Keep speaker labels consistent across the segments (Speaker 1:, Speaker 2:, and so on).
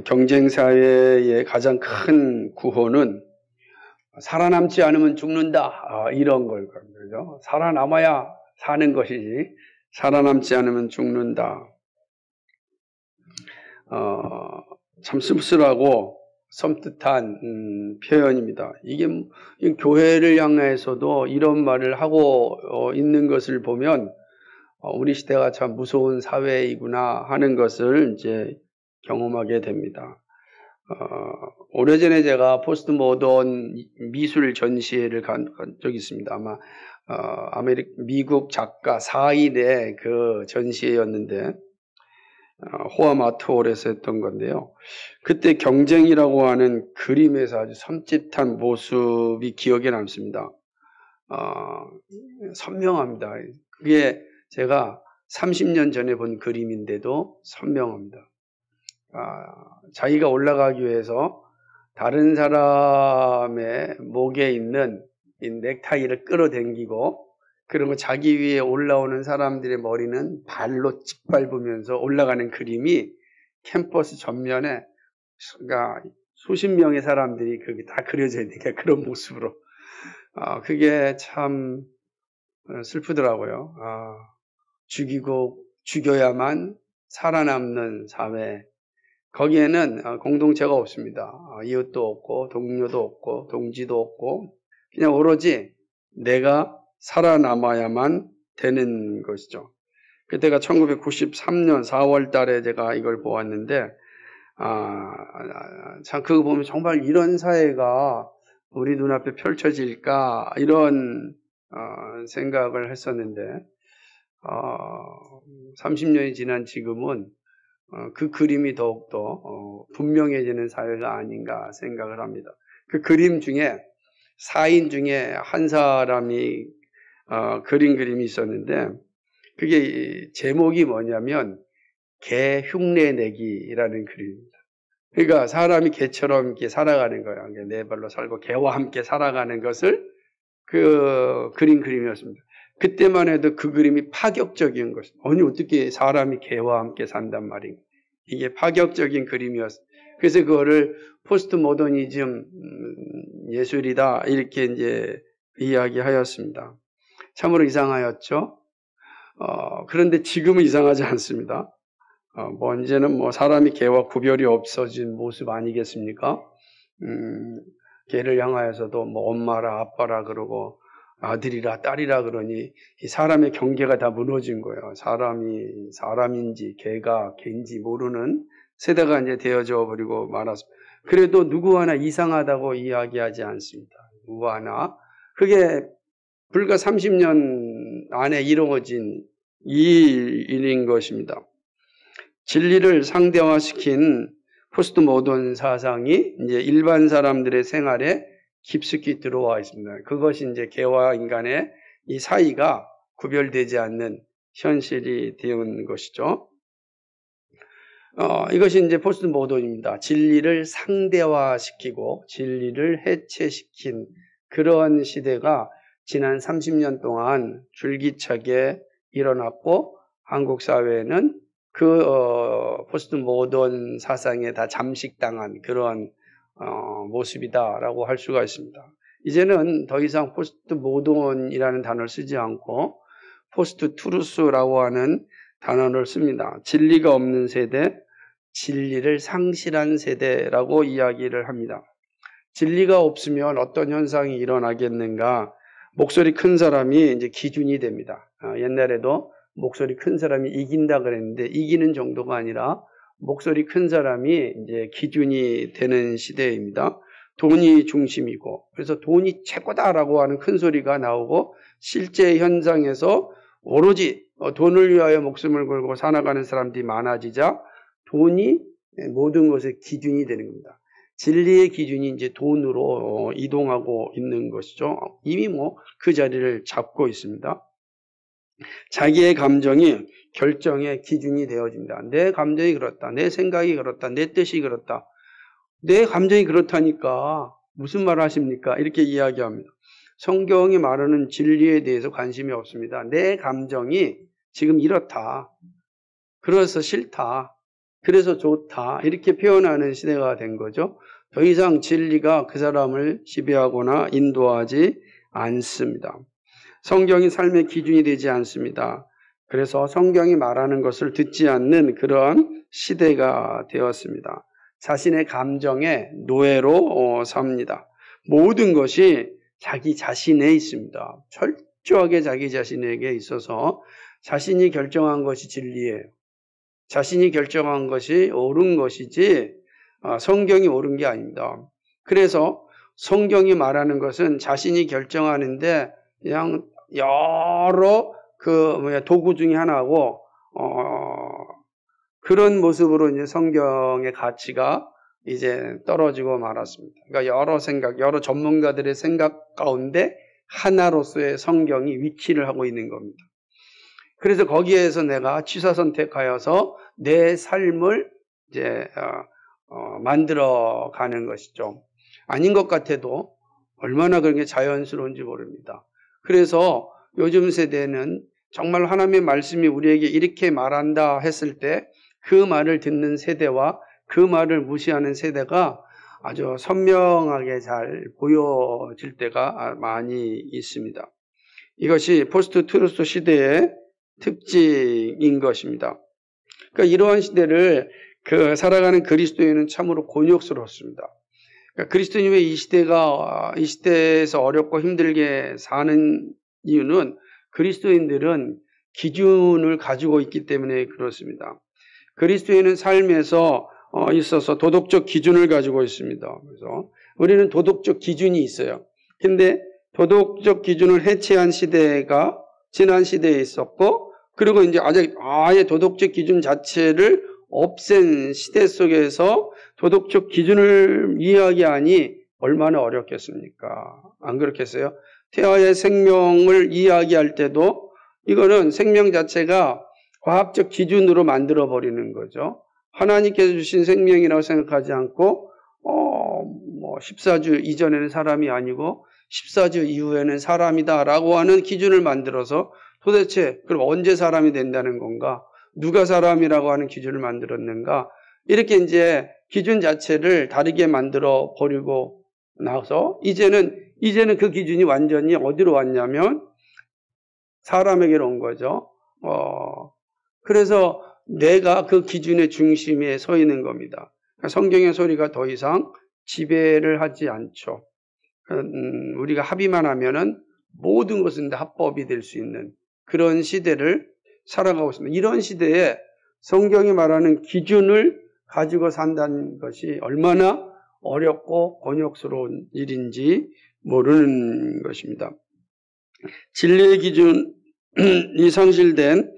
Speaker 1: 경쟁 사회의 가장 큰 구호는 살아남지 않으면 죽는다. 이런 걸 거죠. 살아남아야 사는 것이지 살아남지 않으면 죽는다. 참 씁쓸하고 섬뜩한 표현입니다. 이게 교회를 향해서도 이런 말을 하고 있는 것을 보면 우리 시대가 참 무서운 사회이구나 하는 것을 이제 경험하게 됩니다. 오래전에 제가 포스트 모던 미술 전시회를 간 적이 있습니다. 아마 미국 작가 4인의 그 전시회였는데 호암 아트홀에서 했던 건데요. 그때 경쟁이라고 하는 그림에서 아주 섬찟한 모습이 기억에 남습니다. 선명합니다. 그게 제가 30년 전에 본 그림인데도 선명합니다. 자기가 올라가기 위해서 다른 사람의 목에 있는 이 넥타이를 끌어당기고 그리고 자기 위에 올라오는 사람들의 머리는 발로 짓밟으면서 올라가는 그림이 캠퍼스 전면에 그러니까 수십 명의 사람들이 그게 다 그려져 있는 그런 모습으로 그게 참 슬프더라고요. 죽여야만 살아남는 사회. 거기에는 공동체가 없습니다. 이웃도 없고 동료도 없고 동지도 없고 그냥 오로지 내가 살아남아야만 되는 것이죠. 그때가 1993년 4월 달에 제가 이걸 보았는데 참 그거 보면 정말 이런 사회가 우리 눈앞에 펼쳐질까 이런 생각을 했었는데 30년이 지난 지금은 그 그림이 더욱더 분명해지는 사회가 아닌가 생각을 합니다. 그 그림 중에 4인 중에 한 사람이 그린 그림이 있었는데 그게 제목이 뭐냐면 개 흉내 내기라는 그림입니다. 그러니까 사람이 개처럼 이렇게 살아가는 거예요. 네 발로 살고 개와 함께 살아가는 것을 그린 그림이었습니다. 그때만 해도 그 그림이 파격적인 것입니다. 아니 어떻게 사람이 개와 함께 산단 말인가. 이게 파격적인 그림이었어요. 그래서 그거를 포스트 모더니즘 예술이다 이렇게 이제 이야기하였습니다. 참으로 이상하였죠. 그런데 지금은 이상하지 않습니다. 이제는 사람이 개와 구별이 없어진 모습 아니겠습니까? 개를 향하여서도 엄마라 아빠라 그러고 아들이라 딸이라 그러니 이 사람의 경계가 다 무너진 거예요. 사람이 사람인지 개가 개인지 모르는 세대가 이제 되어져 버리고 말았습니다. 그래도 누구 하나 이상하다고 이야기하지 않습니다. 누구 하나. 그게 불과 30년 안에 이루어진 일인 것입니다. 진리를 상대화시킨 포스트 모던 사상이 이제 일반 사람들의 생활에 깊숙이 들어와 있습니다. 그것이 이제 개와 인간의 이 사이가 구별되지 않는 현실이 되는 것이죠. 이것이 이제 포스트 모던입니다. 진리를 상대화시키고 진리를 해체시킨 그런 시대가 지난 30년 동안 줄기차게 일어났고 한국 사회는 포스트 모던 사상에 다 잠식당한 그런 모습이다라고 할 수가 있습니다. 이제는 더 이상 포스트 모던이라는 단어를 쓰지 않고 포스트 트루스라고 하는 단어를 씁니다. 진리가 없는 세대, 진리를 상실한 세대라고 이야기를 합니다. 진리가 없으면 어떤 현상이 일어나겠는가? 목소리 큰 사람이 이제 기준이 됩니다. 옛날에도 목소리 큰 사람이 이긴다 그랬는데 이기는 정도가 아니라 목소리 큰 사람이 이제 기준이 되는 시대입니다. 돈이 중심이고 그래서 돈이 최고다라고 하는 큰 소리가 나오고 실제 현장에서 오로지 돈을 위하여 목숨을 걸고 살아가는 사람들이 많아지자 돈이 모든 것의 기준이 되는 겁니다. 진리의 기준이 이제 돈으로 이동하고 있는 것이죠. 이미 그 자리를 잡고 있습니다. 자기의 감정이 결정의 기준이 되어집니다. 내 감정이 그렇다. 내 생각이 그렇다. 내 뜻이 그렇다. 내 감정이 그렇다니까 무슨 말 하십니까? 이렇게 이야기합니다. 성경이 말하는 진리에 대해서 관심이 없습니다. 내 감정이 지금 이렇다. 그래서 싫다. 그래서 좋다 이렇게 표현하는 시대가 된 거죠. 더 이상 진리가 그 사람을 지배하거나 인도하지 않습니다. 성경이 삶의 기준이 되지 않습니다. 그래서 성경이 말하는 것을 듣지 않는 그러한 시대가 되었습니다. 자신의 감정의 노예로 삽니다. 모든 것이 자기 자신에 있습니다. 철저하게 자기 자신에게 있어서 자신이 결정한 것이 진리예요. 자신이 결정한 것이 옳은 것이지 성경이 옳은 게 아닙니다. 그래서 성경이 말하는 것은 자신이 결정하는데 그냥 여러 도구 중에 하나고 그런 모습으로 이제 성경의 가치가 이제 떨어지고 말았습니다. 그러니까 여러 전문가들의 생각 가운데 하나로서의 성경이 위치를 하고 있는 겁니다. 그래서 거기에서 내가 취사 선택하여서 내 삶을 이제 만들어 가는 것이죠. 아닌 것 같아도 얼마나 그런 게 자연스러운지 모릅니다. 그래서 요즘 세대는 정말 하나님의 말씀이 우리에게 이렇게 말한다 했을 때 그 말을 듣는 세대와 그 말을 무시하는 세대가 아주 선명하게 잘 보여질 때가 많이 있습니다. 이것이 포스트 트루스 시대의 특징인 것입니다. 그러니까 이러한 시대를 살아가는 그리스도인은 참으로 곤욕스럽습니다. 그러니까 그리스도인이 왜 이 시대에서 어렵고 힘들게 사는 이유는 그리스도인들은 기준을 가지고 있기 때문에 그렇습니다. 그리스도인은 삶에서 있어서 도덕적 기준을 가지고 있습니다. 그래서 우리는 도덕적 기준이 있어요. 근데 도덕적 기준을 해체한 시대가 지난 시대에 있었고, 그리고 이제 아예 도덕적 기준 자체를 없앤 시대 속에서 도덕적 기준을 이야기하니 얼마나 어렵겠습니까? 안 그렇겠어요? 태아의 생명을 이야기할 때도 이거는 생명 자체가 과학적 기준으로 만들어버리는 거죠. 하나님께서 주신 생명이라고 생각하지 않고 14주 이전에는 사람이 아니고 14주 이후에는 사람이다라고 하는 기준을 만들어서 도대체 그럼 언제 사람이 된다는 건가? 누가 사람이라고 하는 기준을 만들었는가? 이렇게 이제 기준 자체를 다르게 만들어 버리고 나서 이제는 그 기준이 완전히 어디로 왔냐면 사람에게로 온 거죠. 그래서 내가 그 기준의 중심에 서 있는 겁니다. 그러니까 성경의 소리가 더 이상 지배를 하지 않죠. 우리가 합의만 하면은 모든 것은 다 합법이 될 수 있는 그런 시대를 살아가고 있습니다. 이런 시대에 성경이 말하는 기준을 가지고 산다는 것이 얼마나 어렵고 곤욕스러운 일인지 모르는 것입니다. 진리의 기준이 상실된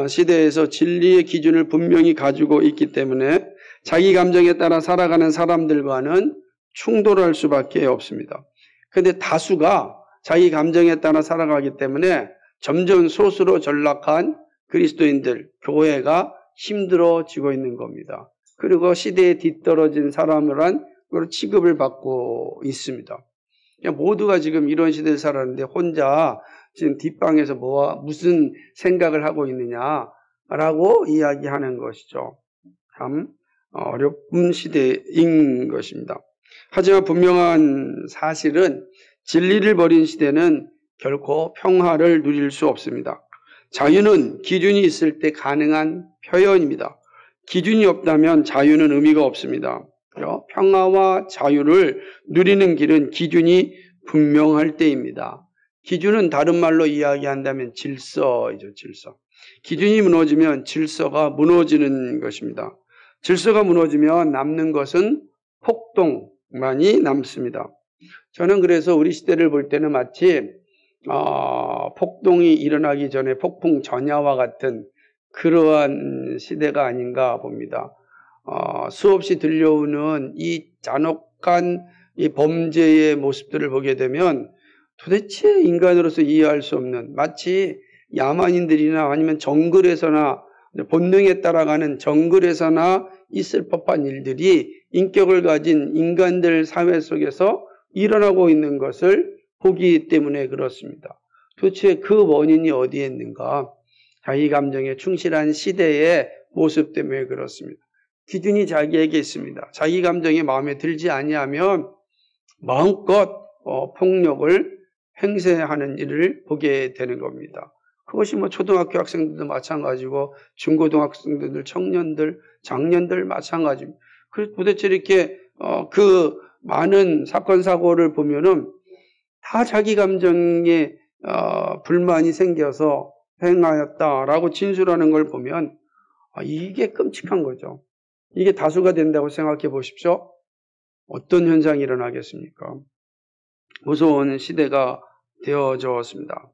Speaker 1: 시대에서 진리의 기준을 분명히 가지고 있기 때문에 자기 감정에 따라 살아가는 사람들과는 충돌할 수밖에 없습니다. 그런데 다수가 자기 감정에 따라 살아가기 때문에 점점 소수로 전락한 그리스도인들, 교회가 힘들어지고 있는 겁니다. 그리고 시대에 뒤떨어진 사람을 취급을 받고 있습니다. 모두가 지금 이런 시대를 살았는데 혼자 지금 뒷방에서 무슨 생각을 하고 있느냐라고 이야기하는 것이죠. 참 어려운 시대인 것입니다. 하지만 분명한 사실은 진리를 버린 시대는 결코 평화를 누릴 수 없습니다. 자유는 기준이 있을 때 가능한 표현입니다. 기준이 없다면 자유는 의미가 없습니다. 평화와 자유를 누리는 길은 기준이 분명할 때입니다. 기준은 다른 말로 이야기한다면 질서이죠, 질서. 기준이 무너지면 질서가 무너지는 것입니다. 질서가 무너지면 남는 것은 폭동만이 남습니다. 저는 그래서 우리 시대를 볼 때는 마치 폭동이 일어나기 전에 폭풍 전야와 같은 그러한 시대가 아닌가 봅니다. 수없이 들려오는 이 잔혹한 이 범죄의 모습들을 보게 되면 도대체 인간으로서 이해할 수 없는 마치 야만인들이나 아니면 정글에서나 본능에 따라가는 정글에서나 있을 법한 일들이 인격을 가진 인간들 사회 속에서 일어나고 있는 것을 보기 때문에 그렇습니다. 도대체 그 원인이 어디에 있는가? 자기 감정에 충실한 시대의 모습 때문에 그렇습니다. 기준이 자기에게 있습니다. 자기 감정이 마음에 들지 아니하면 마음껏 폭력을 행사하는 일을 보게 되는 겁니다. 그것이 초등학교 학생들도 마찬가지고 중고등학생들, 청년들, 장년들 마찬가지입니다. 그래서 도대체 이렇게 그 많은 사건 사고를 보면은 다 자기 감정에 불만이 생겨서 행하였다라고 진술하는 걸 보면 이게 끔찍한 거죠. 이게 다수가 된다고 생각해 보십시오. 어떤 현상이 일어나겠습니까? 무서운 시대가 되어졌습니다.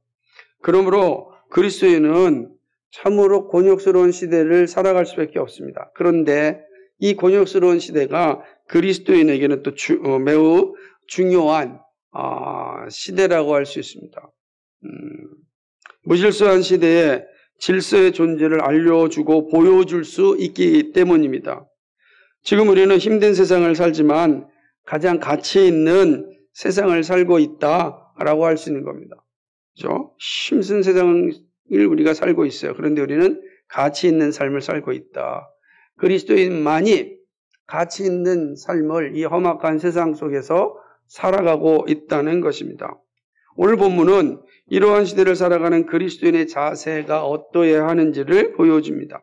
Speaker 1: 그러므로 그리스도인은 참으로 곤욕스러운 시대를 살아갈 수밖에 없습니다. 그런데 이 곤욕스러운 시대가 그리스도인에게는 또 매우 중요한 시대라고 할 수 있습니다. 무질서한 시대에 질서의 존재를 알려주고 보여줄 수 있기 때문입니다. 지금 우리는 힘든 세상을 살지만 가장 가치 있는 세상을 살고 있다라고 할 수 있는 겁니다. 그렇죠? 힘든 세상을 우리가 살고 있어요. 그런데 우리는 가치 있는 삶을 살고 있다. 그리스도인만이 가치 있는 삶을 이 험악한 세상 속에서 살아가고 있다는 것입니다. 오늘 본문은 이러한 시대를 살아가는 그리스도인의 자세가 어떠해야 하는지를 보여줍니다.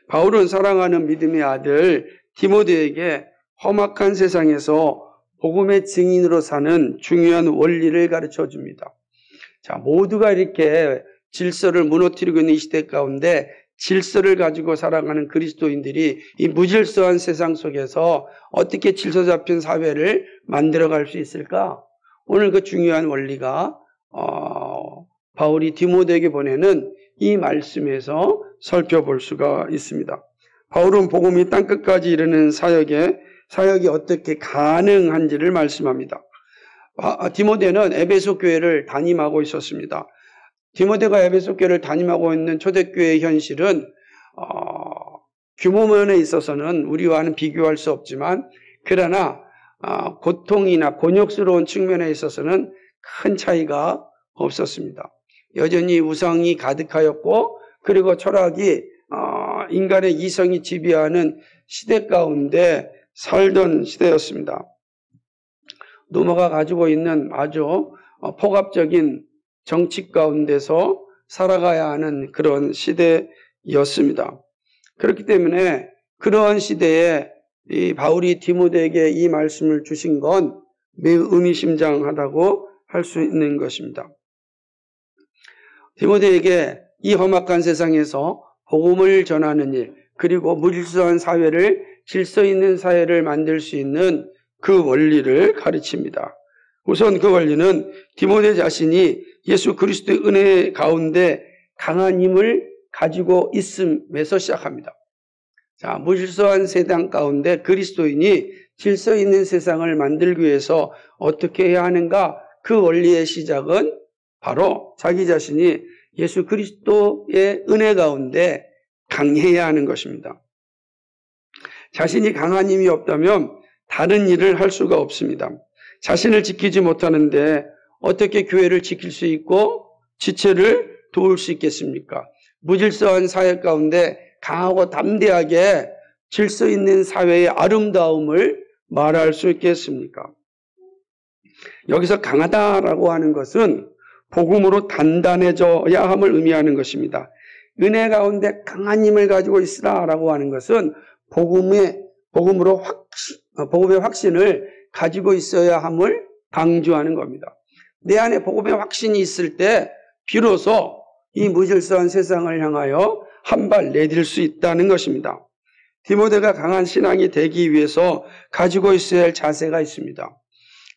Speaker 1: 바울은 사랑하는 믿음의 아들 디모데에게 험악한 세상에서 복음의 증인으로 사는 중요한 원리를 가르쳐 줍니다. 자, 모두가 이렇게 질서를 무너뜨리고 있는 이 시대 가운데 질서를 가지고 살아가는 그리스도인들이 이 무질서한 세상 속에서 어떻게 질서 잡힌 사회를 만들어갈 수 있을까? 오늘 그 중요한 원리가 바울이 디모데에게 보내는 이 말씀에서 살펴볼 수가 있습니다. 바울은 복음이 땅끝까지 이르는 사역이 어떻게 가능한지를 말씀합니다. 디모데는 에베소 교회를 담임하고 있었습니다. 디모데가 에베소 교회를 담임하고 있는 초대교회의 현실은 규모면에 있어서는 우리와는 비교할 수 없지만 그러나 고통이나 곤욕스러운 측면에 있어서는 큰 차이가 없었습니다. 여전히 우상이 가득하였고 그리고 철학이 인간의 이성이 지배하는 시대 가운데 살던 시대였습니다. 노마가 가지고 있는 아주 폭압적인 정치 가운데서 살아가야 하는 그런 시대였습니다. 그렇기 때문에 그러한 시대에 이 바울이 디모데에게 이 말씀을 주신 건 매우 의미심장하다고 할 수 있는 것입니다. 디모데에게 이 험악한 세상에서 복음을 전하는 일, 그리고 무질서한 사회를 질서 있는 사회를 만들 수 있는 그 원리를 가르칩니다. 우선 그 원리는 디모데 자신이 예수 그리스도의 은혜 가운데 강한 힘을 가지고 있음에서 시작합니다. 자, 무질서한 세상 가운데 그리스도인이 질서 있는 세상을 만들기 위해서 어떻게 해야 하는가? 그 원리의 시작은 바로 자기 자신이 예수 그리스도의 은혜 가운데 강해야 하는 것입니다. 자신이 강한 힘이 없다면 다른 일을 할 수가 없습니다. 자신을 지키지 못하는데 어떻게 교회를 지킬 수 있고 지체를 도울 수 있겠습니까? 무질서한 사회 가운데 강하고 담대하게 질서 있는 사회의 아름다움을 말할 수 있겠습니까? 여기서 강하다라고 하는 것은 복음으로 단단해져야 함을 의미하는 것입니다. 은혜 가운데 강한 힘을 가지고 있으라라고 하는 것은 복음의 확신을 가지고 있어야 함을 강조하는 겁니다. 내 안에 복음의 확신이 있을 때 비로소 이 무질서한 세상을 향하여 한 발 내딜 수 있다는 것입니다. 디모데가 강한 신앙이 되기 위해서 가지고 있어야 할 자세가 있습니다.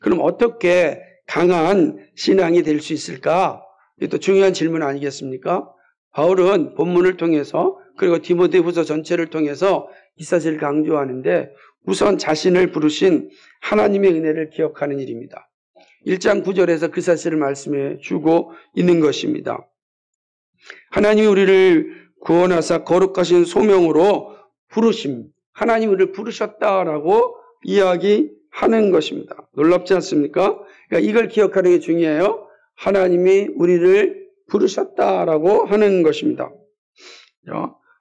Speaker 1: 그럼 어떻게 강한 신앙이 될 수 있을까? 이것도 중요한 질문 아니겠습니까? 바울은 본문을 통해서 그리고 디모데후서 전체를 통해서 이 사실을 강조하는데 우선 자신을 부르신 하나님의 은혜를 기억하는 일입니다. 1장 9절에서 그 사실을 말씀해 주고 있는 것입니다. 하나님이 우리를 구원하사 거룩하신 소명으로 부르심, 하나님이 우리를 부르셨다라고 이야기하는 것입니다. 놀랍지 않습니까? 그러니까 이걸 기억하는 게 중요해요. 하나님이 우리를 부르셨다라고 하는 것입니다.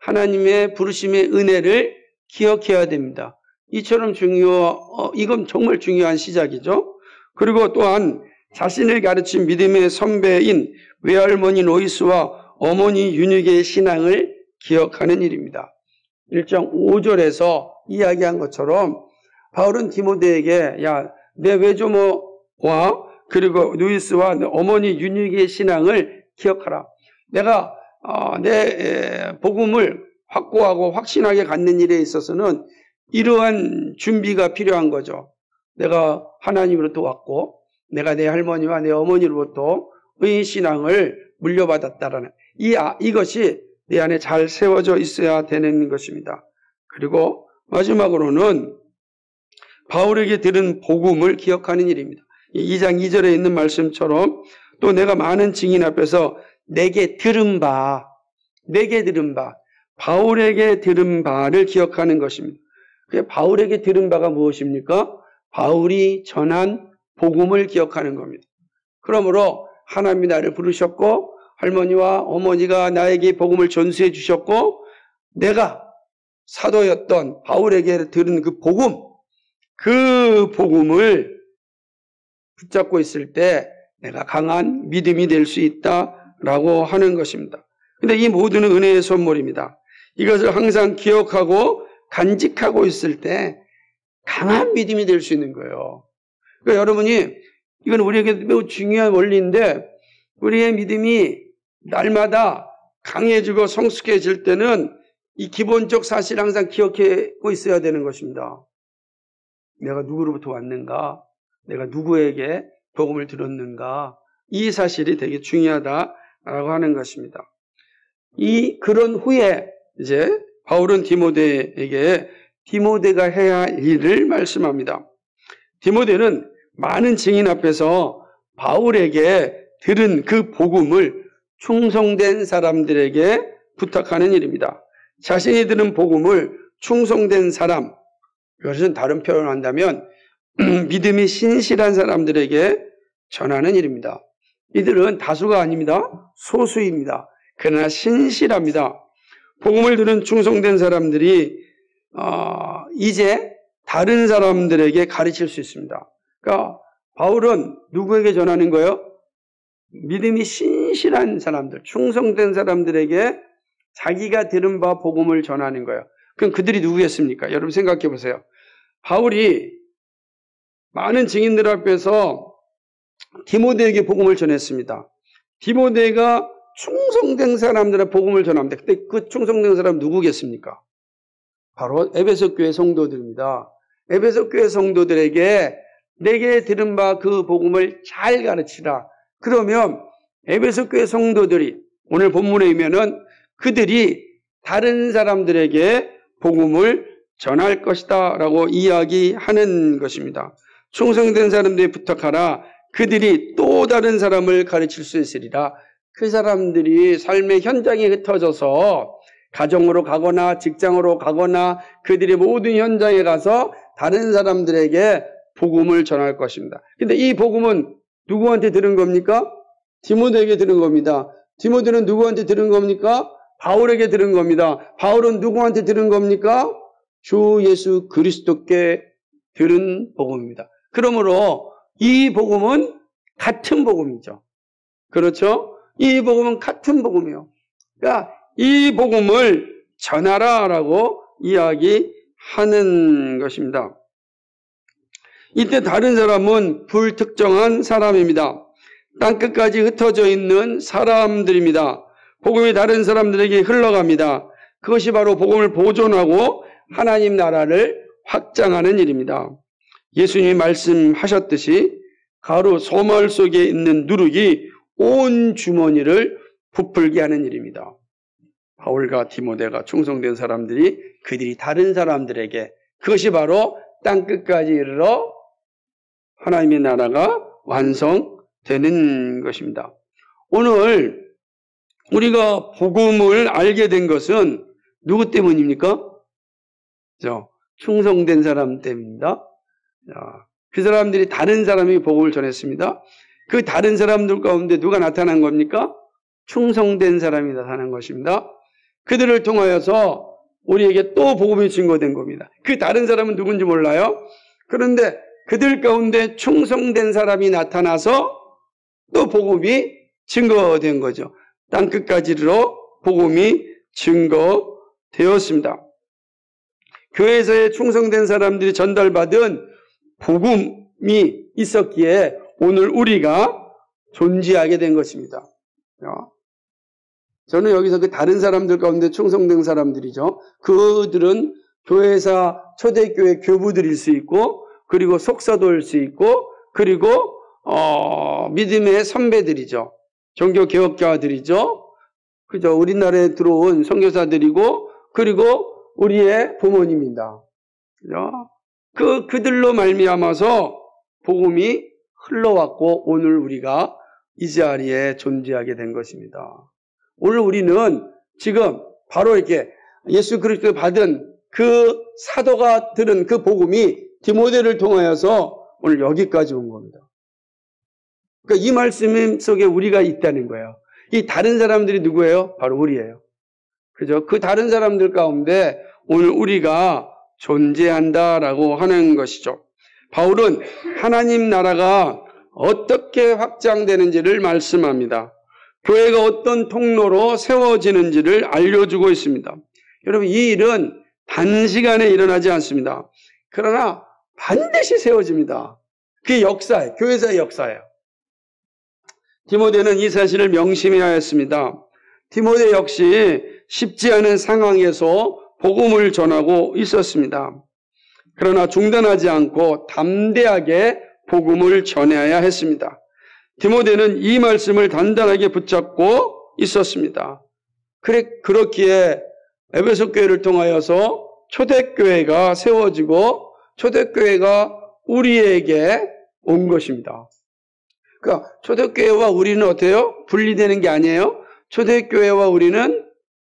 Speaker 1: 하나님의 부르심의 은혜를 기억해야 됩니다. 이처럼 이건 정말 중요한 시작이죠. 그리고 또한 자신을 가르친 믿음의 선배인 외할머니 로이스와 어머니 유니게의 신앙을 기억하는 일입니다. 1장 5절에서 이야기한 것처럼 바울은 디모데에게 야, 내 외조모와 그리고 루이스와 어머니 유니게의 신앙을 기억하라. 내가 내 복음을 확고하고 확신하게 갖는 일에 있어서는 이러한 준비가 필요한 거죠. 내가 하나님으로부터 왔고 내가 내 할머니와 내 어머니로부터 의신앙을 물려받았다라는 이것이 내 안에 잘 세워져 있어야 되는 것입니다. 그리고 마지막으로는 바울에게 들은 복음을 기억하는 일입니다. 2장 2절에 있는 말씀처럼 또 내가 많은 증인 앞에서 내게 들은 바 바울에게 들은 바를 기억하는 것입니다. 바울에게 들은 바가 무엇입니까? 바울이 전한 복음을 기억하는 겁니다. 그러므로 하나님이 나를 부르셨고 할머니와 어머니가 나에게 복음을 전수해 주셨고 내가 사도였던 바울에게 들은 그 복음을 붙잡고 있을 때 내가 강한 믿음이 될 수 있다라고 하는 것입니다. 근데 이 모든 은혜의 선물입니다. 이것을 항상 기억하고 간직하고 있을 때 강한 믿음이 될 수 있는 거예요. 그러니까 여러분이 이건 우리에게 매우 중요한 원리인데 우리의 믿음이 날마다 강해지고 성숙해질 때는 이 기본적 사실을 항상 기억하고 있어야 되는 것입니다. 내가 누구로부터 왔는가? 내가 누구에게 복음을 들었는가? 이 사실이 되게 중요하다라고 하는 것입니다. 그런 후에 이제 바울은 디모데에게 디모데가 해야 할 일을 말씀합니다. 디모데는 많은 증인 앞에서 바울에게 들은 그 복음을 충성된 사람들에게 부탁하는 일입니다. 자신이 들은 복음을 충성된 사람, 이것은 다른 표현을 한다면 믿음이 신실한 사람들에게 전하는 일입니다. 이들은 다수가 아닙니다. 소수입니다. 그러나 신실합니다. 복음을 들은 충성된 사람들이 이제 다른 사람들에게 가르칠 수 있습니다. 그러니까 바울은 누구에게 전하는 거예요? 믿음이 신실한 사람들, 충성된 사람들에게 자기가 들은 바 복음을 전하는 거예요. 그럼 그들이 누구겠습니까? 여러분 생각해 보세요. 바울이 많은 증인들 앞에서 디모데에게 복음을 전했습니다. 디모데가 충성된 사람들의 복음을 전합니다. 근데 그 충성된 사람 누구겠습니까? 바로 에베소 교회 성도들입니다. 에베소 교회 성도들에게 내게 들은 바 그 복음을 잘 가르치라. 그러면 에베소 교회 성도들이 오늘 본문에 의하면은 그들이 다른 사람들에게 복음을 전할 것이다 라고 이야기하는 것입니다. 충성된 사람들이 부탁하라. 그들이 또 다른 사람을 가르칠 수 있으리라. 그 사람들이 삶의 현장에 흩어져서 가정으로 가거나 직장으로 가거나 그들이 모든 현장에 가서 다른 사람들에게 복음을 전할 것입니다. 근데 이 복음은 누구한테 들은 겁니까? 디모데에게 들은 겁니다. 디모데는 누구한테 들은 겁니까? 바울에게 들은 겁니다. 바울은 누구한테 들은 겁니까? 주 예수 그리스도께 들은 복음입니다. 그러므로 이 복음은 같은 복음이죠. 그렇죠? 이 복음은 같은 복음이에요. 그러니까 이 복음을 전하라라고 이야기하는 것입니다. 이때 다른 사람은 불특정한 사람입니다. 땅끝까지 흩어져 있는 사람들입니다. 복음이 다른 사람들에게 흘러갑니다. 그것이 바로 복음을 보존하고 하나님 나라를 확장하는 일입니다. 예수님이 말씀하셨듯이 가루 소말 속에 있는 누룩이 온 주머니를 부풀게 하는 일입니다. 바울과 디모데가 충성된 사람들이 그들이 다른 사람들에게 그것이 바로 땅끝까지 이르러 하나님의 나라가 완성되는 것입니다. 오늘 우리가 복음을 알게 된 것은 누구 때문입니까? 충성된 사람 때문입니다. 그 사람들이 다른 사람이 복음을 전했습니다. 그 다른 사람들 가운데 누가 나타난 겁니까? 충성된 사람이 나타난 것입니다. 그들을 통하여서 우리에게 또 복음이 증거된 겁니다. 그 다른 사람은 누군지 몰라요. 그런데 그들 가운데 충성된 사람이 나타나서 또 복음이 증거된 거죠. 땅끝까지로 복음이 증거되었습니다. 교회에서의 충성된 사람들이 전달받은 복음이 있었기에 오늘 우리가 존재하게 된 것입니다. 저는 여기서 그 다른 사람들 가운데 충성된 사람들이죠. 그들은 교회사 초대교회 교부들일 수 있고, 그리고 속사도일 수 있고, 그리고 믿음의 선배들이죠. 종교개혁자들이죠. 그죠? 우리나라에 들어온 선교사들이고, 그리고 우리의 부모님입니다. 그죠? 그들로 말미암아서 복음이 흘러왔고, 오늘 우리가 이 자리에 존재하게 된 것입니다. 오늘 우리는 지금 바로 이렇게 예수 그리스도를 받은 그 사도가 들은 그 복음이 디모데를 통하여서 오늘 여기까지 온 겁니다. 그러니까 이 말씀 속에 우리가 있다는 거예요. 이 다른 사람들이 누구예요? 바로 우리예요. 그죠? 그 다른 사람들 가운데 오늘 우리가 존재한다라고 하는 것이죠. 바울은 하나님 나라가 어떻게 확장되는지를 말씀합니다. 교회가 어떤 통로로 세워지는지를 알려주고 있습니다. 여러분, 이 일은 단시간에 일어나지 않습니다. 그러나 반드시 세워집니다. 그게 역사예요. 교회사의 역사예요. 디모데는 이 사실을 명심해야 했습니다. 디모데 역시 쉽지 않은 상황에서 복음을 전하고 있었습니다. 그러나 중단하지 않고 담대하게 복음을 전해야 했습니다. 디모데는 이 말씀을 단단하게 붙잡고 있었습니다. 그렇기에 에베소 교회를 통하여서 초대교회가 세워지고 초대교회가 우리에게 온 것입니다. 그러니까 초대교회와 우리는 어때요? 분리되는 게 아니에요. 초대교회와 우리는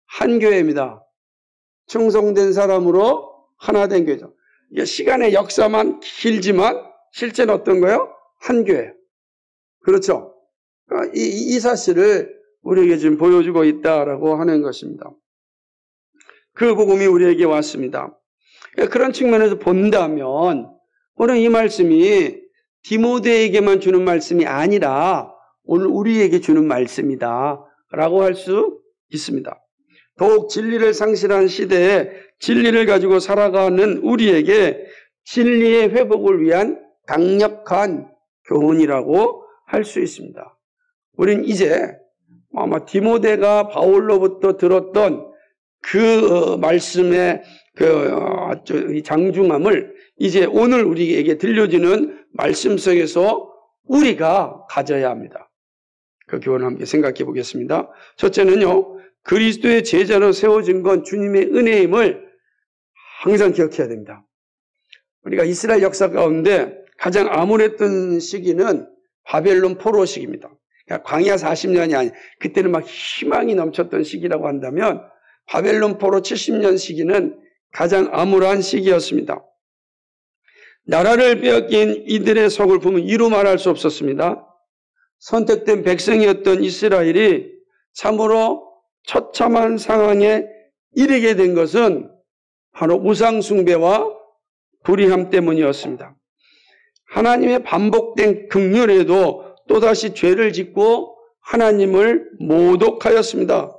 Speaker 1: 한 교회입니다. 충성된 사람으로 하나 된 교회죠. 시간의 역사만 길지만 실제는 어떤 거예요? 한 교회. 그렇죠? 그러니까 이 사실을 우리에게 지금 보여주고 있다라고 하는 것입니다. 그 복음이 우리에게 왔습니다. 그런 측면에서 본다면 오늘 이 말씀이 디모데에게만 주는 말씀이 아니라 오늘 우리에게 주는 말씀이다 라고 할 수 있습니다. 더욱 진리를 상실한 시대에 진리를 가지고 살아가는 우리에게 진리의 회복을 위한 강력한 교훈이라고 할 수 있습니다. 우린 이제 아마 디모데가 바울로부터 들었던 그 말씀의 그 장중함을 이제 오늘 우리에게 들려주는 말씀 속에서 우리가 가져야 합니다. 그 교훈을 함께 생각해 보겠습니다. 첫째는요, 그리스도의 제자로 세워진 건 주님의 은혜임을 항상 기억해야 됩니다. 우리가 이스라엘 역사 가운데 가장 암울했던 시기는 바벨론 포로 시기입니다. 그러니까 광야 40년이 아니, 그때는 막 희망이 넘쳤던 시기라고 한다면 바벨론 포로 70년 시기는 가장 암울한 시기였습니다. 나라를 빼앗긴 이들의 속을 보면 이루 말할 수 없었습니다. 선택된 백성이었던 이스라엘이 참으로 처참한 상황에 이르게 된 것은 바로 우상 숭배와 불의함 때문이었습니다. 하나님의 반복된 긍휼에도 또다시 죄를 짓고 하나님을 모독하였습니다.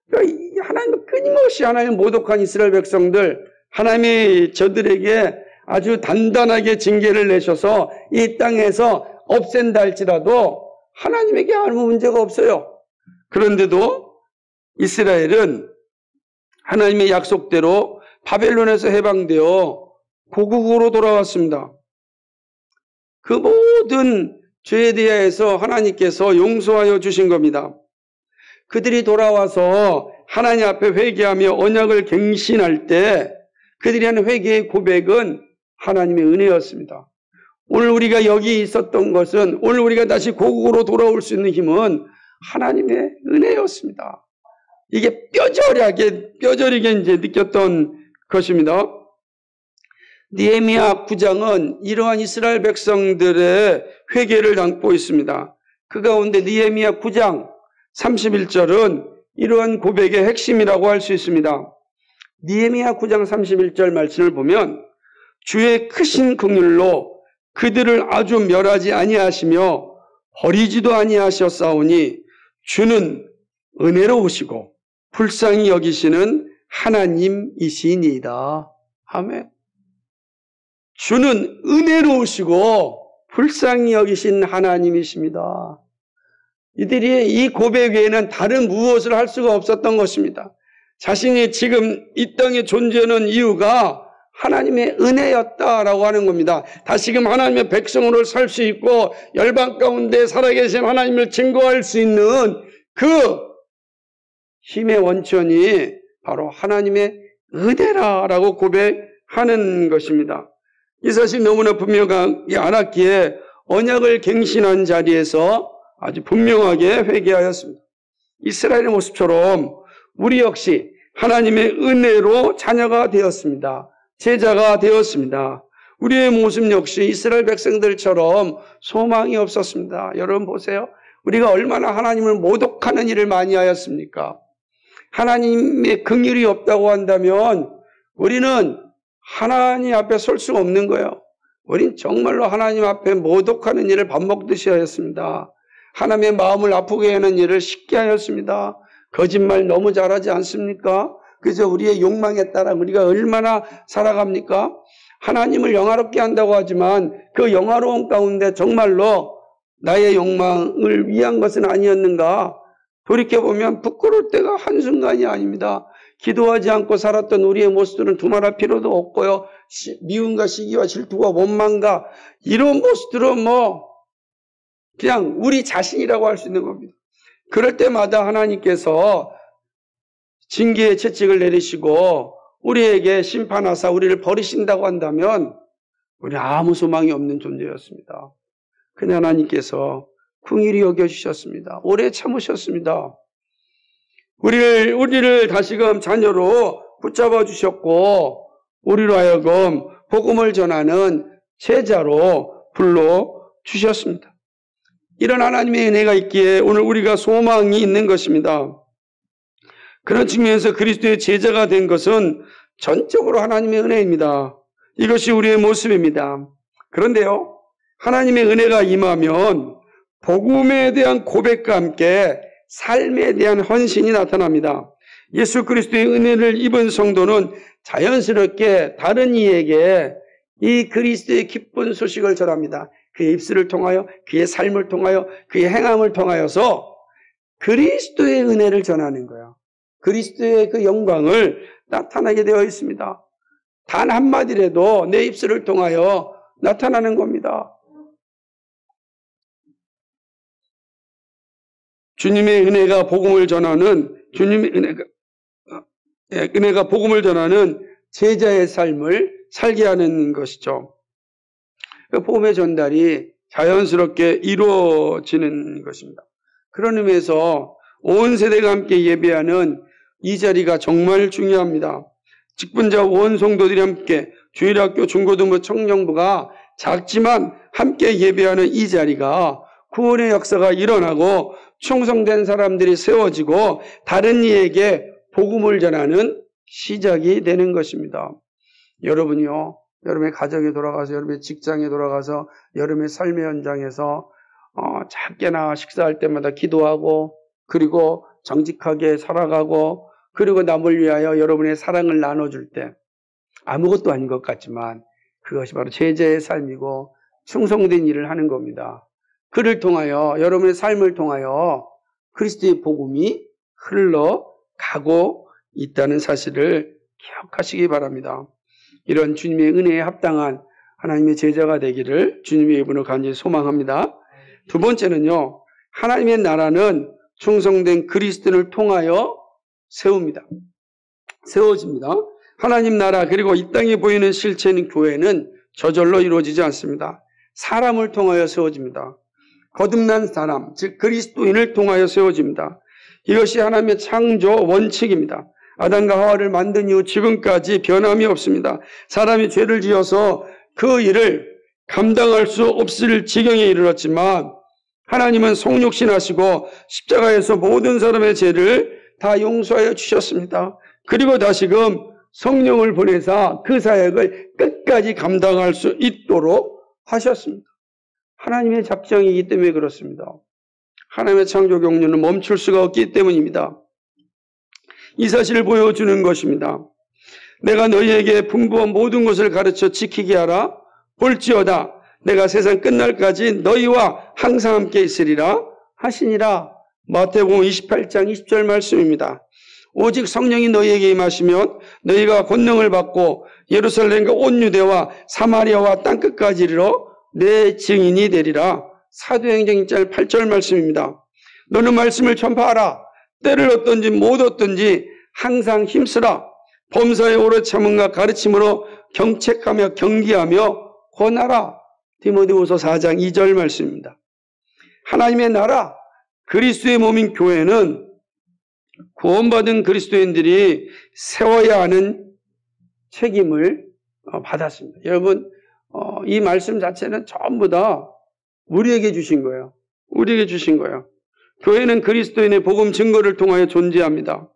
Speaker 1: 그러니까 하나님은 끊임없이 하나님을 모독한 이스라엘 백성들, 하나님이 저들에게 아주 단단하게 징계를 내셔서 이 땅에서 없앤다 할지라도 하나님에게 아무 문제가 없어요. 그런데도 이스라엘은 하나님의 약속대로 바벨론에서 해방되어 고국으로 돌아왔습니다. 그 모든 죄에 대해서 하나님께서 용서하여 주신 겁니다. 그들이 돌아와서 하나님 앞에 회개하며 언약을 갱신할 때 그들이 하는 회개의 고백은 하나님의 은혜였습니다. 오늘 우리가 여기 있었던 것은, 오늘 우리가 다시 고국으로 돌아올 수 있는 힘은 하나님의 은혜였습니다. 이게 뼈저리게 이제 느꼈던 것입니다. 느헤미야 9장은 이러한 이스라엘 백성들의 회개를 담고 있습니다. 그 가운데 느헤미야 9장 31절은 이러한 고백의 핵심이라고 할 수 있습니다. 느헤미야 9장 31절 말씀을 보면 주의 크신 긍휼로 그들을 아주 멸하지 아니하시며 버리지도 아니하셨사오니 주는 은혜로우시고 불쌍히 여기시는 하나님이시니이다. 아멘. 주는 은혜로우시고 불쌍히 여기신 하나님이십니다. 이들이 이 고백 외에는 다른 무엇을 할 수가 없었던 것입니다. 자신이 지금 이 땅에 존재하는 이유가 하나님의 은혜였다라고 하는 겁니다. 다시금 하나님의 백성으로 살 수 있고 열방 가운데 살아계신 하나님을 증거할 수 있는 그 힘의 원천이 바로 하나님의 은혜라고 고백하는 것입니다. 이 사실 너무나 분명하지 않았기에 언약을 갱신한 자리에서 아주 분명하게 회개하였습니다. 이스라엘의 모습처럼 우리 역시 하나님의 은혜로 자녀가 되었습니다. 제자가 되었습니다. 우리의 모습 역시 이스라엘 백성들처럼 소망이 없었습니다. 여러분 보세요. 우리가 얼마나 하나님을 모독하는 일을 많이 하였습니까? 하나님의 긍휼이 없다고 한다면 우리는 하나님 앞에 설 수가 없는 거예요. 우린 정말로 하나님 앞에 모독하는 일을 밥 먹듯이 하였습니다. 하나님의 마음을 아프게 하는 일을 쉽게 하였습니다. 거짓말 너무 잘하지 않습니까? 그래서 우리의 욕망에 따라 우리가 얼마나 살아갑니까? 하나님을 영화롭게 한다고 하지만 그 영화로움 가운데 정말로 나의 욕망을 위한 것은 아니었는가? 돌이켜보면 부끄러울 때가 한순간이 아닙니다. 기도하지 않고 살았던 우리의 모습들은 두말할 필요도 없고요. 미움과 시기와 질투와 원망과 이런 모습들은 그냥 우리 자신이라고 할 수 있는 겁니다. 그럴 때마다 하나님께서 징계의 채찍을 내리시고 우리에게 심판하사 우리를 버리신다고 한다면 우리는 아무 소망이 없는 존재였습니다. 그러나 하나님께서 긍휼히 여겨주셨습니다. 오래 참으셨습니다. 우리를 다시금 자녀로 붙잡아 주셨고 우리로 하여금 복음을 전하는 제자로 불러주셨습니다. 이런 하나님의 은혜가 있기에 오늘 우리가 소망이 있는 것입니다. 그런 측면에서 그리스도의 제자가 된 것은 전적으로 하나님의 은혜입니다. 이것이 우리의 모습입니다. 그런데요, 하나님의 은혜가 임하면 복음에 대한 고백과 함께 삶에 대한 헌신이 나타납니다. 예수 그리스도의 은혜를 입은 성도는 자연스럽게 다른 이에게 이 그리스도의 기쁜 소식을 전합니다. 그의 입술을 통하여, 그의 삶을 통하여, 그의 행함을 통하여서 그리스도의 은혜를 전하는 거예요. 그리스도의 그 영광을 나타나게 되어 있습니다. 단 한마디라도 내 입술을 통하여 나타나는 겁니다. 주님의 은혜가 복음을 전하는 은혜가 복음을 전하는 제자의 삶을 살게 하는 것이죠. 그 복음의 전달이 자연스럽게 이루어지는 것입니다. 그런 의미에서 온 세대가 함께 예배하는 이 자리가 정말 중요합니다. 직분자 온 성도들이 함께 주일학교, 중고등부, 청년부가 작지만 함께 예배하는 이 자리가 구원의 역사가 일어나고 충성된 사람들이 세워지고 다른 이에게 복음을 전하는 시작이 되는 것입니다. 여러분이요, 여러분의 가정에 돌아가서, 여러분의 직장에 돌아가서, 여러분의 삶의 현장에서 작게나 식사할 때마다 기도하고 그리고 정직하게 살아가고 그리고 남을 위하여 여러분의 사랑을 나눠줄 때 아무것도 아닌 것 같지만 그것이 바로 제자의 삶이고 충성된 일을 하는 겁니다. 그를 통하여, 여러분의 삶을 통하여 그리스도의 복음이 흘러가고 있다는 사실을 기억하시기 바랍니다. 이런 주님의 은혜에 합당한 하나님의 제자가 되기를 주님의 이름으로 간절히 소망합니다. 두 번째는요, 하나님의 나라는 충성된 그리스도를 통하여 세워집니다. 하나님 나라 그리고 이 땅에 보이는 실체인 교회는 저절로 이루어지지 않습니다. 사람을 통하여 세워집니다. 거듭난 사람, 즉 그리스도인을 통하여 세워집니다. 이것이 하나님의 창조 원칙입니다. 아담과 하와를 만든 이후 지금까지 변함이 없습니다. 사람이 죄를 지어서 그 일을 감당할 수 없을 지경에 이르렀지만 하나님은 성육신하시고 십자가에서 모든 사람의 죄를 다 용서하여 주셨습니다. 그리고 다시금 성령을 보내사 그 사역을 끝까지 감당할 수 있도록 하셨습니다. 하나님의 작정이기 때문에 그렇습니다. 하나님의 창조 경륜은 멈출 수가 없기 때문입니다. 이 사실을 보여주는 것입니다. 내가 너희에게 분부한 모든 것을 가르쳐 지키게 하라. 볼지어다 내가 세상 끝날까지 너희와 항상 함께 있으리라 하시니라. 마태복음 28장 20절 말씀입니다. 오직 성령이 너희에게 임하시면 너희가 권능을 받고 예루살렘과 온 유대와 사마리아와 땅끝까지 이르러 내 증인이 되리라. 사도행전 1장 8절 말씀입니다. 너는 말씀을 전파하라. 때를 얻든지 못 얻든지 항상 힘쓰라. 범사에 오래 참음과 가르침으로 경책하며 경기하며 권하라. 디모데후서 4장 2절 말씀입니다. 하나님의 나라 그리스도의 몸인 교회는 구원받은 그리스도인들이 세워야 하는 책임을 받았습니다. 여러분, 이 말씀 자체는 전부 다 우리에게 주신 거예요. 우리에게 주신 거예요. 교회는 그리스도인의 복음 증거를 통하여 존재합니다.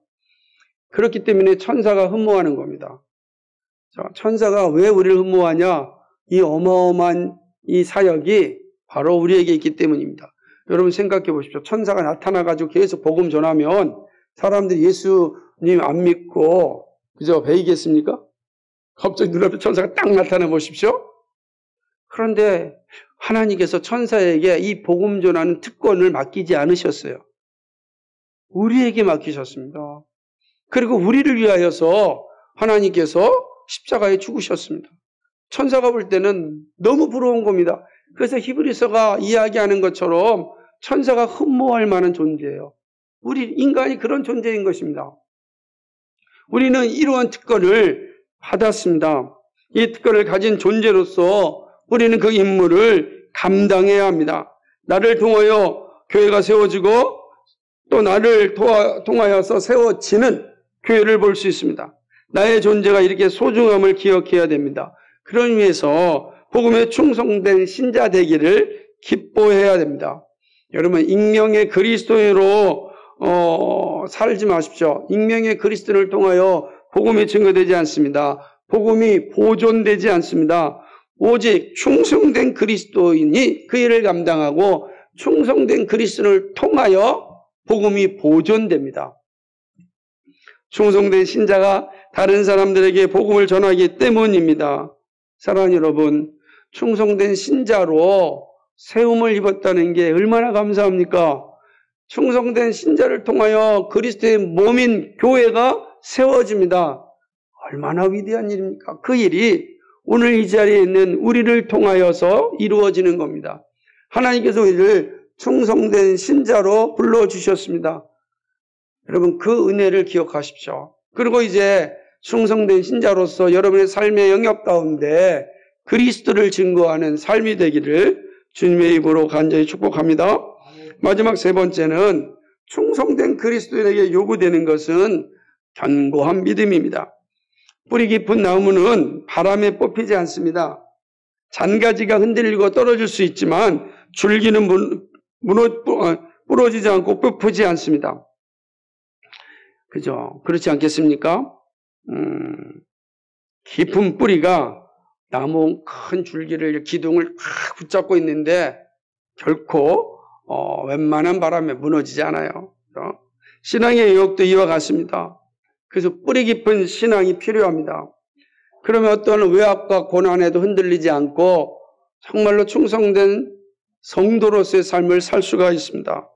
Speaker 1: 그렇기 때문에 천사가 흠모하는 겁니다. 천사가 왜 우리를 흠모하냐? 이 어마어마한 이 사역이 바로 우리에게 있기 때문입니다. 여러분 생각해 보십시오. 천사가 나타나가지고 계속 복음 전하면 사람들이 예수님 안 믿고 그저 배이겠습니까? 갑자기 눈앞에 천사가 딱 나타나 보십시오. 그런데 하나님께서 천사에게 이 복음 전하는 특권을 맡기지 않으셨어요. 우리에게 맡기셨습니다. 그리고 우리를 위하여서 하나님께서 십자가에 죽으셨습니다. 천사가 볼 때는 너무 부러운 겁니다. 그래서 히브리서가 이야기하는 것처럼 천사가 흠모할 만한 존재예요. 우리 인간이 그런 존재인 것입니다. 우리는 이러한 특권을 받았습니다. 이 특권을 가진 존재로서 우리는 그 임무를 감당해야 합니다. 나를 통하여 교회가 세워지고 또 나를 통하여서 세워지는 교회를 볼 수 있습니다. 나의 존재가 이렇게 소중함을 기억해야 됩니다. 그런 위해서 복음에 충성된 신자 되기를 기뻐해야 됩니다. 여러분 익명의 그리스도인으로 살지 마십시오. 익명의 그리스도를 통하여 복음이 증거되지 않습니다. 복음이 보존되지 않습니다. 오직 충성된 그리스도인이 그 일을 감당하고 충성된 그리스도를 통하여 복음이 보존됩니다. 충성된 신자가 다른 사람들에게 복음을 전하기 때문입니다. 사랑하는 여러분, 충성된 신자로 세움을 입었다는 게 얼마나 감사합니까? 충성된 신자를 통하여 그리스도의 몸인 교회가 세워집니다. 얼마나 위대한 일입니까? 그 일이 오늘 이 자리에 있는 우리를 통하여서 이루어지는 겁니다. 하나님께서 우리를 충성된 신자로 불러주셨습니다. 여러분 그 은혜를 기억하십시오. 그리고 이제 충성된 신자로서 여러분의 삶의 영역 가운데 그리스도를 증거하는 삶이 되기를 주님의 입으로 간절히 축복합니다. 마지막 세 번째는 충성된 그리스도인에게 요구되는 것은 견고한 믿음입니다. 뿌리 깊은 나무는 바람에 뽑히지 않습니다. 잔가지가 흔들리고 떨어질 수 있지만 줄기는 부러지지 않고 뽑히지 않습니다. 그죠? 그렇지 않겠습니까? 깊은 뿌리가 나무 큰 줄기를 기둥을 탁 붙잡고 있는데 결코 웬만한 바람에 무너지지 않아요. 신앙의 영역도 이와 같습니다. 그래서 뿌리 깊은 신앙이 필요합니다. 그러면 어떤 외압과 고난에도 흔들리지 않고 정말로 충성된 성도로서의 삶을 살 수가 있습니다.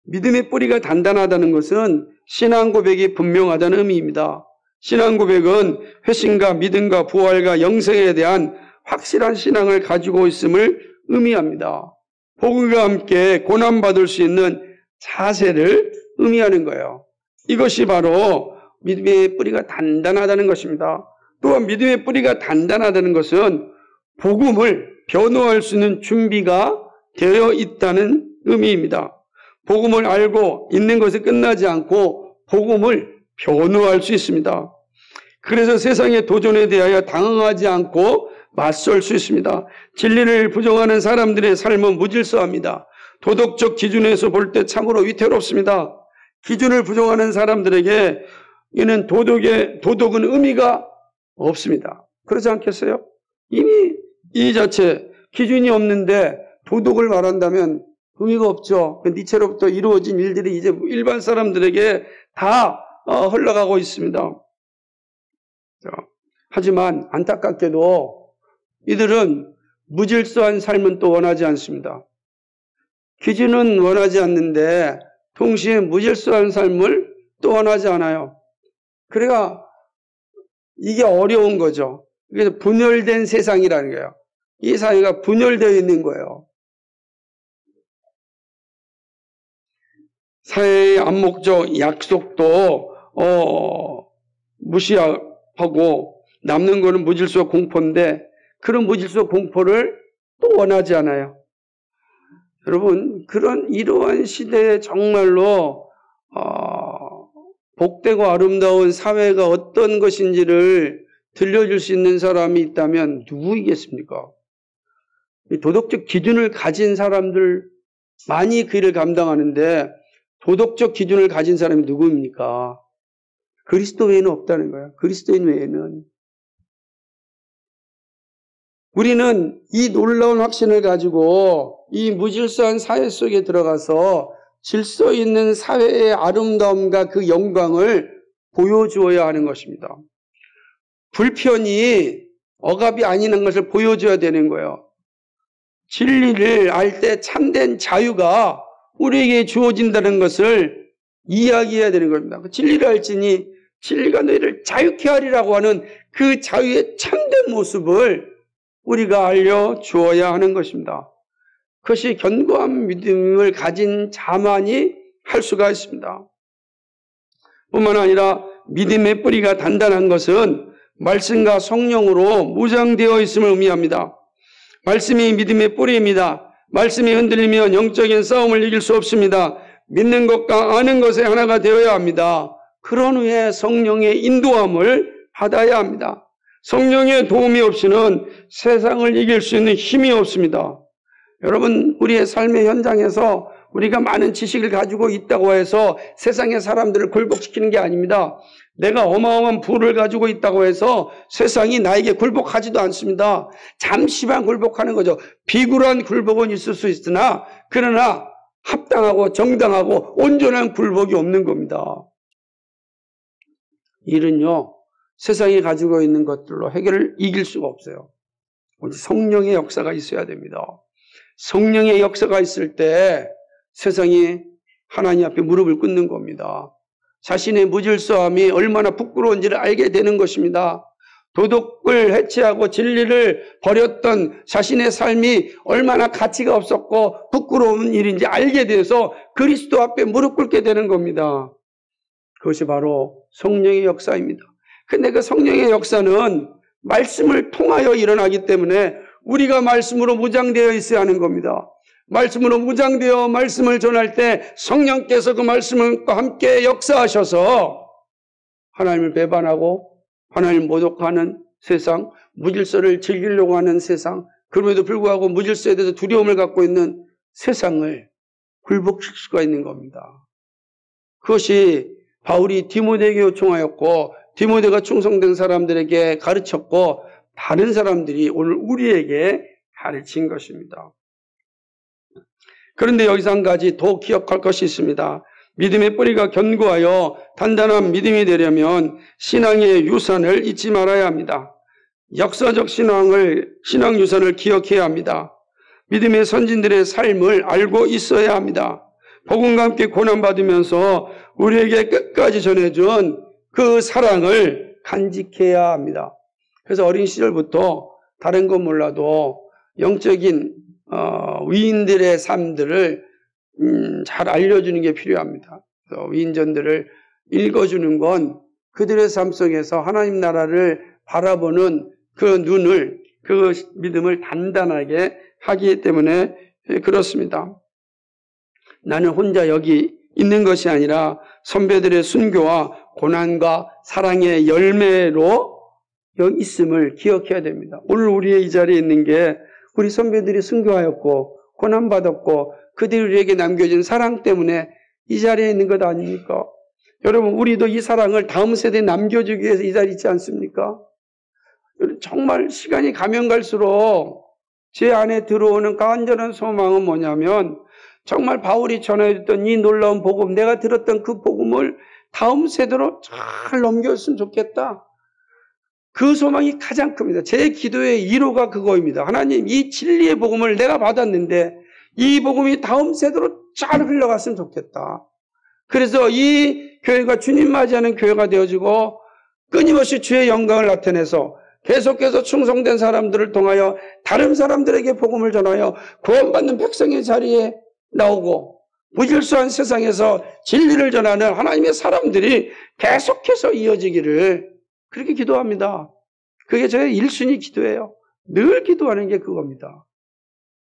Speaker 1: 믿음의 뿌리가 단단하다는 것은 신앙 고백이 분명하다는 의미입니다. 신앙 고백은 회심과 믿음과 부활과 영생에 대한 확실한 신앙을 가지고 있음을 의미합니다. 복음과 함께 고난받을 수 있는 자세를 의미하는 거예요. 이것이 바로 믿음의 뿌리가 단단하다는 것입니다. 또한 믿음의 뿌리가 단단하다는 것은 복음을 변호할 수 있는 준비가 되어 있다는 의미입니다. 복음을 알고 있는 것에 끝나지 않고 복음을 변호할 수 있습니다. 그래서 세상의 도전에 대하여 당황하지 않고 맞설 수 있습니다. 진리를 부정하는 사람들의 삶은 무질서합니다. 도덕적 기준에서 볼 때 참으로 위태롭습니다. 기준을 부정하는 사람들에게 이는 도덕은 의미가 없습니다. 그렇지 않겠어요? 이미 이 자체 기준이 없는데 도덕을 말한다면 의미가 없죠. 니체로부터 이루어진 일들이 이제 일반 사람들에게 다 흘러가고 있습니다. 하지만 안타깝게도 이들은 무질서한 삶은 또 원하지 않습니다. 기준은 원하지 않는데 동시에 무질서한 삶을 또 원하지 않아요. 그러니까 이게 어려운 거죠. 그래서 분열된 세상이라는 거예요. 이 사회가 분열되어 있는 거예요. 사회의 암묵적 약속도 무시하고 남는 거는 무질서 공포인데 그런 무질서 공포를 또 원하지 않아요. 여러분, 이러한 시대에 정말로 복되고 아름다운 사회가 어떤 것인지를 들려줄 수 있는 사람이 있다면 누구이겠습니까? 도덕적 기준을 가진 사람들 많이 그 일을 감당하는데 도덕적 기준을 가진 사람이 누구입니까? 그리스도 외에는 없다는 거예요. 그리스도인 외에는. 우리는 이 놀라운 확신을 가지고 이 무질서한 사회 속에 들어가서 질서 있는 사회의 아름다움과 그 영광을 보여주어야 하는 것입니다. 불편이 억압이 아니라는 것을 보여줘야 되는 거예요. 진리를 알 때 참된 자유가 우리에게 주어진다는 것을 이야기해야 되는 겁니다. 진리를 알지니 진리가 너희를 자유케 하리라고 하는 그 자유의 참된 모습을 우리가 알려주어야 하는 것입니다. 그것이 견고한 믿음을 가진 자만이 할 수가 있습니다. 뿐만 아니라 믿음의 뿌리가 단단한 것은 말씀과 성령으로 무장되어 있음을 의미합니다. 말씀이 믿음의 뿌리입니다. 말씀이 흔들리면 영적인 싸움을 이길 수 없습니다. 믿는 것과 아는 것에 하나가 되어야 합니다. 그런 후에 성령의 인도함을 받아야 합니다. 성령의 도움이 없이는 세상을 이길 수 있는 힘이 없습니다. 여러분, 우리의 삶의 현장에서 우리가 많은 지식을 가지고 있다고 해서 세상의 사람들을 굴복시키는 게 아닙니다. 내가 어마어마한 부를 가지고 있다고 해서 세상이 나에게 굴복하지도 않습니다. 잠시만 굴복하는 거죠. 비굴한 굴복은 있을 수 있으나 그러나 합당하고 정당하고 온전한 굴복이 없는 겁니다. 일은요, 세상이 가지고 있는 것들로 해결을 이길 수가 없어요. 오직 성령의 역사가 있어야 됩니다. 성령의 역사가 있을 때 세상이 하나님 앞에 무릎을 꿇는 겁니다. 자신의 무질서함이 얼마나 부끄러운지를 알게 되는 것입니다. 도덕을 해체하고 진리를 버렸던 자신의 삶이 얼마나 가치가 없었고 부끄러운 일인지 알게 돼서 그리스도 앞에 무릎 꿇게 되는 겁니다. 그것이 바로 성령의 역사입니다. 근데 그 성령의 역사는 말씀을 통하여 일어나기 때문에 우리가 말씀으로 무장되어 있어야 하는 겁니다. 말씀으로 무장되어 말씀을 전할 때 성령께서 그 말씀과 함께 역사하셔서 하나님을 배반하고 하나님을 모독하는 세상, 무질서를 즐기려고 하는 세상, 그럼에도 불구하고 무질서에 대해서 두려움을 갖고 있는 세상을 굴복시킬 수가 있는 겁니다. 그것이 바울이 디모데에게 요청하였고 디모데가 충성된 사람들에게 가르쳤고 다른 사람들이 오늘 우리에게 가르친 것입니다. 그런데 여기서 한 가지 더 기억할 것이 있습니다. 믿음의 뿌리가 견고하여 단단한 믿음이 되려면 신앙의 유산을 잊지 말아야 합니다. 역사적 신앙 유산을 기억해야 합니다. 믿음의 선진들의 삶을 알고 있어야 합니다. 복음과 함께 고난받으면서 우리에게 끝까지 전해준 그 사랑을 간직해야 합니다. 그래서 어린 시절부터 다른 건 몰라도 영적인 위인들의 삶들을 잘 알려주는 게 필요합니다. 그래서 위인전들을 읽어주는 건 그들의 삶 속에서 하나님 나라를 바라보는 그 눈을, 그 믿음을 단단하게 하기 때문에 그렇습니다. 나는 혼자 여기 있는 것이 아니라 선배들의 순교와 고난과 사랑의 열매로 여기 있음을 기억해야 됩니다. 오늘 우리의 이 자리에 있는 게 우리 선배들이 순교하였고 고난받았고 그들이 우리에게 남겨진 사랑 때문에 이 자리에 있는 것 아닙니까? 여러분, 우리도 이 사랑을 다음 세대에 남겨주기 위해서 이 자리에 있지 않습니까? 정말 시간이 가면 갈수록 제 안에 들어오는 간절한 소망은 뭐냐면 정말 바울이 전해줬던 이 놀라운 복음, 내가 들었던 그 복음을 다음 세대로 잘 넘겼으면 좋겠다. 그 소망이 가장 큽니다. 제 기도의 1호가 그거입니다. 하나님, 이 진리의 복음을 내가 받았는데 이 복음이 다음 세대로 잘 흘러갔으면 좋겠다. 그래서 이 교회가 주님 맞이하는 교회가 되어지고 끊임없이 주의 영광을 나타내서 계속해서 충성된 사람들을 통하여 다른 사람들에게 복음을 전하여 구원받는 백성의 자리에 나오고 무질서한 세상에서 진리를 전하는 하나님의 사람들이 계속해서 이어지기를 그렇게 기도합니다. 그게 저의 1순위 기도예요. 늘 기도하는 게 그겁니다.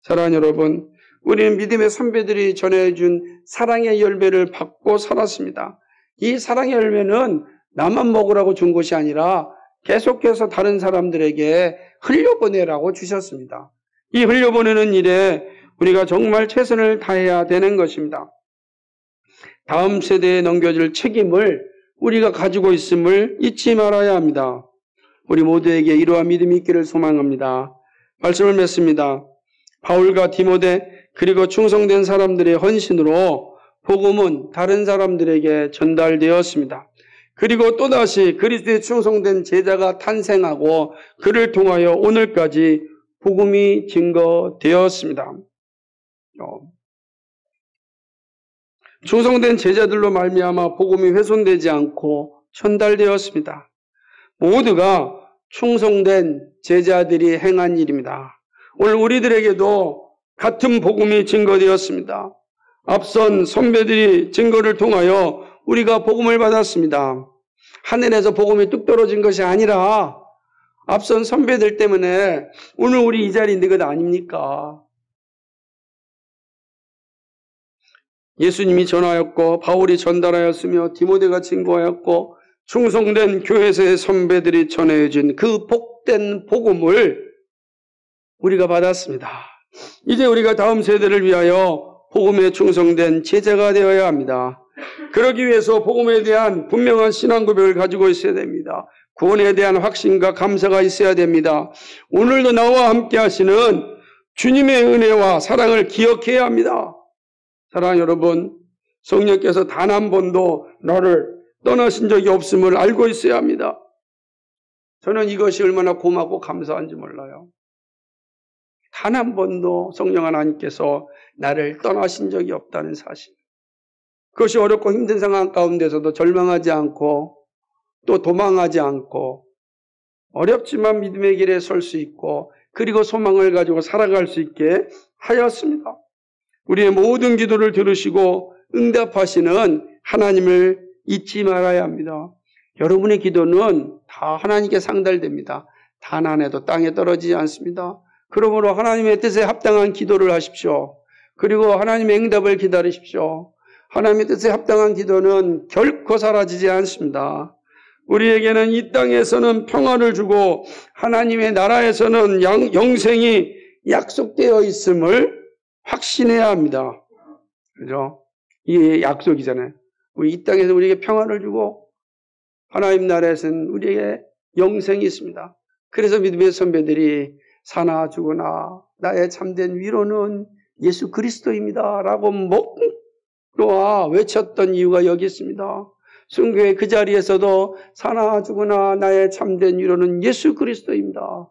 Speaker 1: 사랑하는 여러분, 우리는 믿음의 선배들이 전해준 사랑의 열매를 받고 살았습니다. 이 사랑의 열매는 나만 먹으라고 준 것이 아니라 계속해서 다른 사람들에게 흘려보내라고 주셨습니다. 이 흘려보내는 일에 우리가 정말 최선을 다해야 되는 것입니다. 다음 세대에 넘겨줄 책임을 우리가 가지고 있음을 잊지 말아야 합니다. 우리 모두에게 이러한 믿음이 있기를 소망합니다. 말씀을 맺습니다. 바울과 디모데 그리고 충성된 사람들의 헌신으로 복음은 다른 사람들에게 전달되었습니다. 그리고 또다시 그리스도의 충성된 제자가 탄생하고 그를 통하여 오늘까지 복음이 증거되었습니다. 충성된 제자들로 말미암아 복음이 훼손되지 않고 전달되었습니다. 모두가 충성된 제자들이 행한 일입니다. 오늘 우리들에게도 같은 복음이 증거되었습니다. 앞선 선배들이 증거를 통하여 우리가 복음을 받았습니다. 하늘에서 복음이 뚝 떨어진 것이 아니라 앞선 선배들 때문에 오늘 우리 이 자리에 있는 것 아닙니까? 예수님이 전하였고 바울이 전달하였으며 디모데가 증거하였고 충성된 교회에서의 선배들이 전해준 그 복된 복음을 우리가 받았습니다. 이제 우리가 다음 세대를 위하여 복음에 충성된 제자가 되어야 합니다. 그러기 위해서 복음에 대한 분명한 신앙 고백을 가지고 있어야 됩니다. 구원에 대한 확신과 감사가 있어야 됩니다. 오늘도 나와 함께 하시는 주님의 은혜와 사랑을 기억해야 합니다. 사랑하는 여러분, 성령께서 단 한 번도 나를 떠나신 적이 없음을 알고 있어야 합니다. 저는 이것이 얼마나 고맙고 감사한지 몰라요. 단 한 번도 성령 하나님께서 나를 떠나신 적이 없다는 사실. 그것이 어렵고 힘든 상황 가운데서도 절망하지 않고 또 도망하지 않고 어렵지만 믿음의 길에 설 수 있고 그리고 소망을 가지고 살아갈 수 있게 하였습니다. 우리의 모든 기도를 들으시고 응답하시는 하나님을 잊지 말아야 합니다. 여러분의 기도는 다 하나님께 상달됩니다. 단 한 해도 땅에 떨어지지 않습니다. 그러므로 하나님의 뜻에 합당한 기도를 하십시오. 그리고 하나님의 응답을 기다리십시오. 하나님의 뜻에 합당한 기도는 결코 사라지지 않습니다. 우리에게는 이 땅에서는 평화를 주고 하나님의 나라에서는 영생이 약속되어 있음을 확신해야 합니다. 그죠? 이게 약속이잖아요. 우리 이 땅에서 우리에게 평화를 주고 하나님 나라에서는 우리에게 영생이 있습니다. 그래서 믿음의 선배들이 사나 죽으나 나의 참된 위로는 예수 그리스도입니다. 라고 목놓아 외쳤던 이유가 여기 있습니다. 순교의 그 자리에서도 사나 죽으나 나의 참된 위로는 예수 그리스도입니다.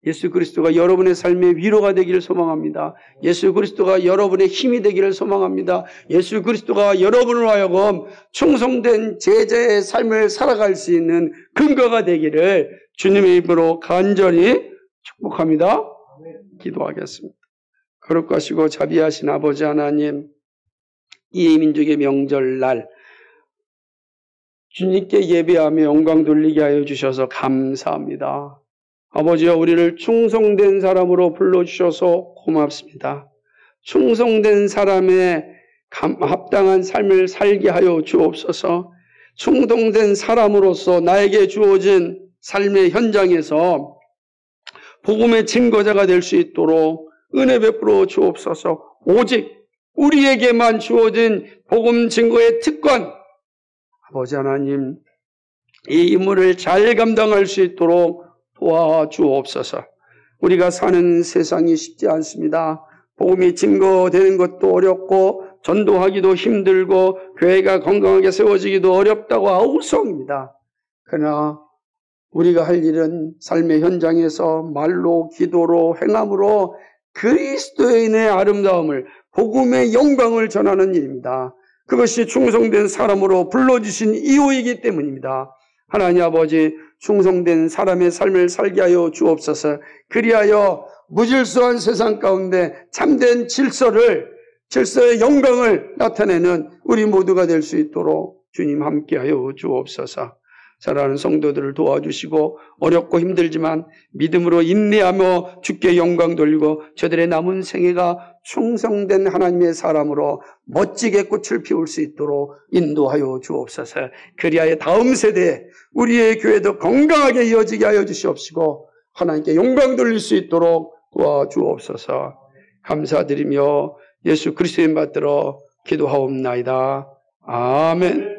Speaker 1: 예수 그리스도가 여러분의 삶의 위로가 되기를 소망합니다. 예수 그리스도가 여러분의 힘이 되기를 소망합니다. 예수 그리스도가 여러분을 하여금 충성된 제자의 삶을 살아갈 수 있는 근거가 되기를 주님의 이름으로 간절히 축복합니다. 기도하겠습니다. 거룩하시고 자비하신 아버지 하나님, 이 민족의 명절날 주님께 예배하며 영광 돌리게 하여 주셔서 감사합니다. 아버지여, 우리를 충성된 사람으로 불러주셔서 고맙습니다. 충성된 사람의 합당한 삶을 살게 하여 주옵소서. 충성된 사람으로서 나에게 주어진 삶의 현장에서 복음의 증거자가 될 수 있도록 은혜 베풀어 주옵소서. 우리에게만 주어진 복음 증거의 특권, 아버지 하나님, 이 임무를 잘 감당할 수 있도록 도와주옵소서. 우리가 사는 세상이 쉽지 않습니다. 복음이 증거되는 것도 어렵고 전도하기도 힘들고 교회가 건강하게 세워지기도 어렵다고 아우성입니다. 그러나 우리가 할 일은 삶의 현장에서 말로, 기도로, 행함으로 그리스도인의 아름다움을, 복음의 영광을 전하는 일입니다. 그것이 충성된 사람으로 불러주신 이유이기 때문입니다. 하나님 아버지, 충성된 사람의 삶을 살게 하여 주옵소서. 그리하여 무질서한 세상 가운데 참된 질서의 영광을 나타내는 우리 모두가 될 수 있도록 주님 함께하여 주옵소서. 사랑하는 성도들을 도와주시고 어렵고 힘들지만 믿음으로 인내하며 주께 영광 돌리고 저들의 남은 생애가 충성된 하나님의 사람으로 멋지게 꽃을 피울 수 있도록 인도하여 주옵소서. 그리하여 다음 세대에 우리의 교회도 건강하게 이어지게 하여 주시옵시고 하나님께 영광 돌릴 수 있도록 도와주옵소서. 감사드리며 예수 그리스도의 이름 받들어 기도하옵나이다. 아멘.